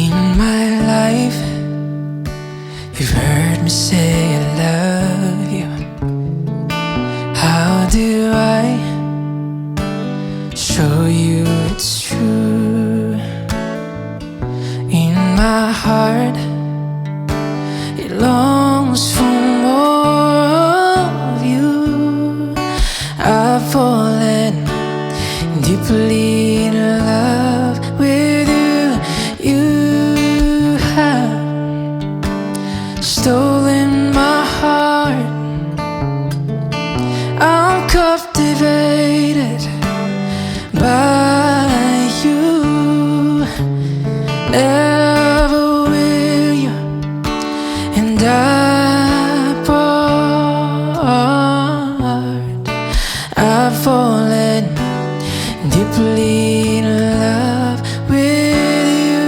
In my life, you've heard me say I love you. How do I show you it's true? In my heart, it longs for more of you. I've fallen deeply in love with you. You have stolen my heart. I'm captivated by you. Never will you and I part. I've fallen deeply in love with you.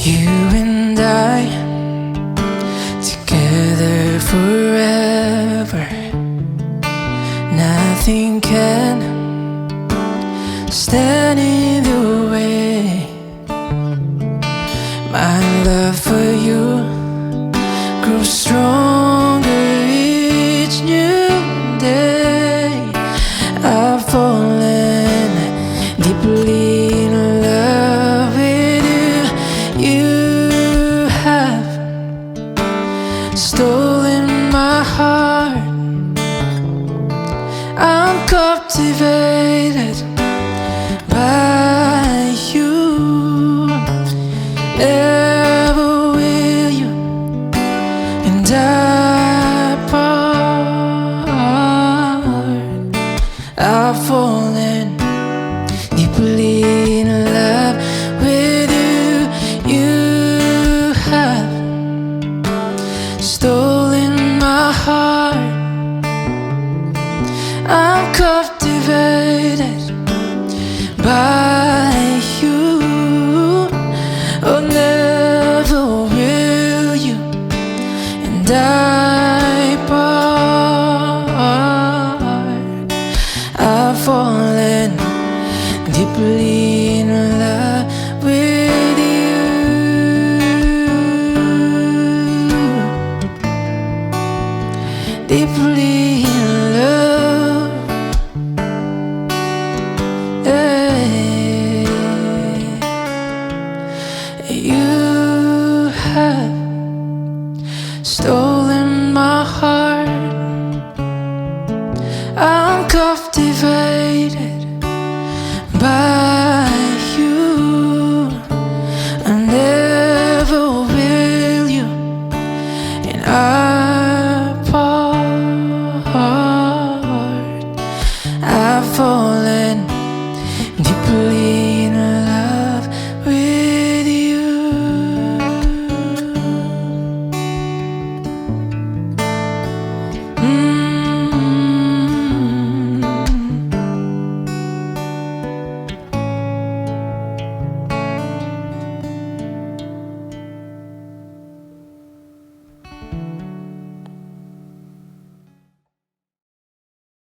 You and I, together forever. Nothing can stand in the way. My love for you grows stronger each new day. I've fallen deeply in love with you. You have stolen my heart. I'm captivated by you. Never will you and I part. I've fallen deeply in love with you. You have stolen my heart. I'm captivated by you. Oh,